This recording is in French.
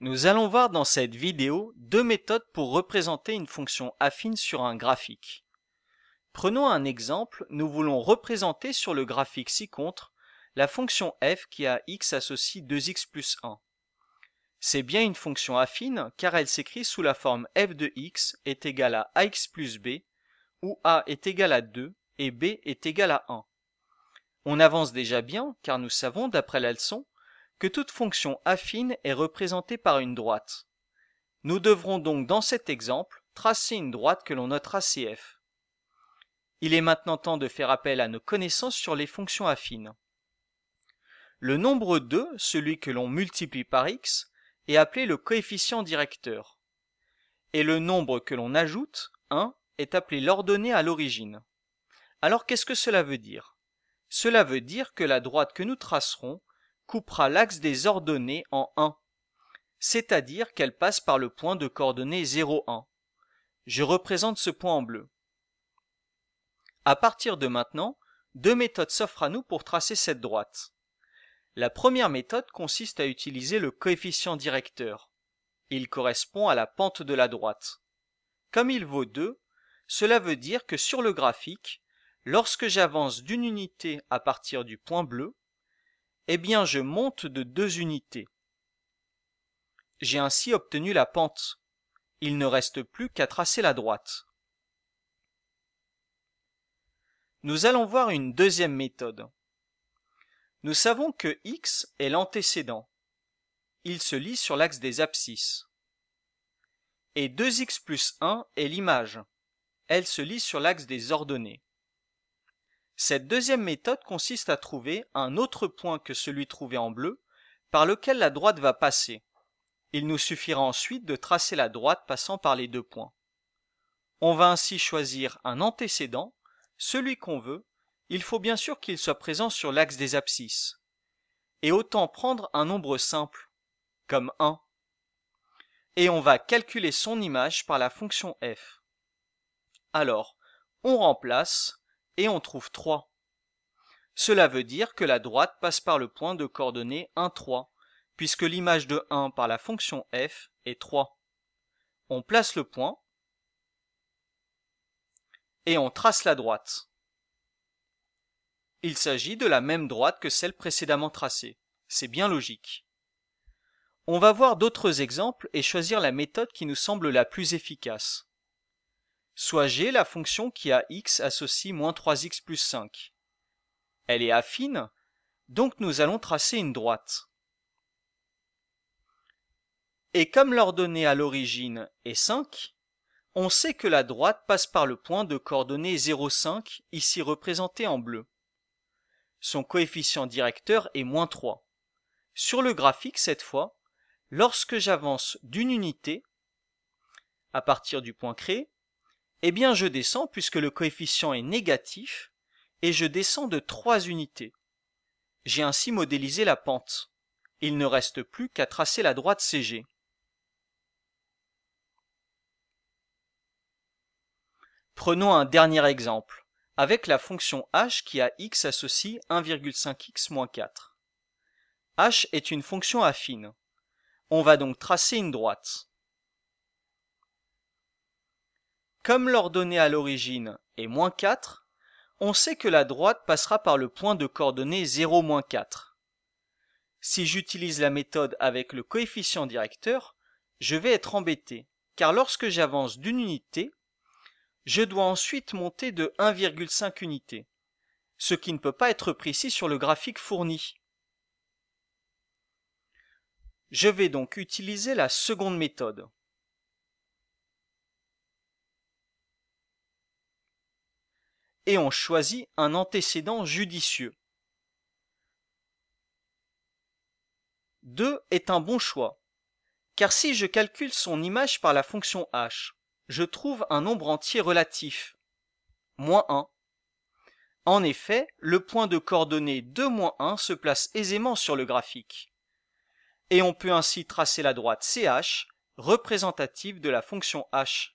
Nous allons voir dans cette vidéo deux méthodes pour représenter une fonction affine sur un graphique. Prenons un exemple, nous voulons représenter sur le graphique ci-contre la fonction f qui a x associe 2x plus 1. C'est bien une fonction affine car elle s'écrit sous la forme f de x est égal à ax plus b, où a est égal à 2 et b est égal à 1. On avance déjà bien car nous savons d'après la leçon que toute fonction affine est représentée par une droite. Nous devrons donc dans cet exemple tracer une droite que l'on notera CF. Il est maintenant temps de faire appel à nos connaissances sur les fonctions affines. Le nombre 2, celui que l'on multiplie par x, est appelé le coefficient directeur. Et le nombre que l'on ajoute, 1, est appelé l'ordonnée à l'origine. Alors qu'est-ce que cela veut dire? Cela veut dire que la droite que nous tracerons coupera l'axe des ordonnées en 1, c'est-à-dire qu'elle passe par le point de coordonnées 0, 1. Je représente ce point en bleu. À partir de maintenant, deux méthodes s'offrent à nous pour tracer cette droite. La première méthode consiste à utiliser le coefficient directeur. Il correspond à la pente de la droite. Comme il vaut 2, cela veut dire que sur le graphique, lorsque j'avance d'une unité à partir du point bleu, eh bien je monte de 2 unités. J'ai ainsi obtenu la pente. Il ne reste plus qu'à tracer la droite. Nous allons voir une deuxième méthode. Nous savons que x est l'antécédent. Il se lit sur l'axe des abscisses. Et 2x plus 1 est l'image. Elle se lit sur l'axe des ordonnées. Cette deuxième méthode consiste à trouver un autre point que celui trouvé en bleu, par lequel la droite va passer. Il nous suffira ensuite de tracer la droite passant par les deux points. On va ainsi choisir un antécédent, celui qu'on veut. Il faut bien sûr qu'il soit présent sur l'axe des abscisses. Et autant prendre un nombre simple, comme 1. Et on va calculer son image par la fonction f. Alors, on remplace et on trouve 3. Cela veut dire que la droite passe par le point de coordonnées 1, 3, puisque l'image de 1 par la fonction f est 3. On place le point et on trace la droite. Il s'agit de la même droite que celle précédemment tracée. C'est bien logique. On va voir d'autres exemples et choisir la méthode qui nous semble la plus efficace. Soit G la fonction qui a x associe moins 3x plus 5. Elle est affine, donc nous allons tracer une droite. Et comme l'ordonnée à l'origine est 5, on sait que la droite passe par le point de coordonnées 0,5, ici représenté en bleu. Son coefficient directeur est moins 3. Sur le graphique cette fois, lorsque j'avance d'une unité, à partir du point créé, eh bien je descends puisque le coefficient est négatif, et je descends de 3 unités. J'ai ainsi modélisé la pente. Il ne reste plus qu'à tracer la droite CG. Prenons un dernier exemple, avec la fonction h qui a x associe 1,5x moins 4. h est une fonction affine. On va donc tracer une droite. Comme l'ordonnée à l'origine est moins 4, on sait que la droite passera par le point de coordonnées 0, moins 4. Si j'utilise la méthode avec le coefficient directeur, je vais être embêté, car lorsque j'avance d'une unité, je dois ensuite monter de 1,5 unités, ce qui ne peut pas être précis sur le graphique fourni. Je vais donc utiliser la seconde méthode. Et on choisit un antécédent judicieux. 2 est un bon choix, car si je calcule son image par la fonction h, je trouve un nombre entier relatif, moins 1. En effet, le point de coordonnées 2, moins 1 se place aisément sur le graphique. Et on peut ainsi tracer la droite CH, représentative de la fonction h.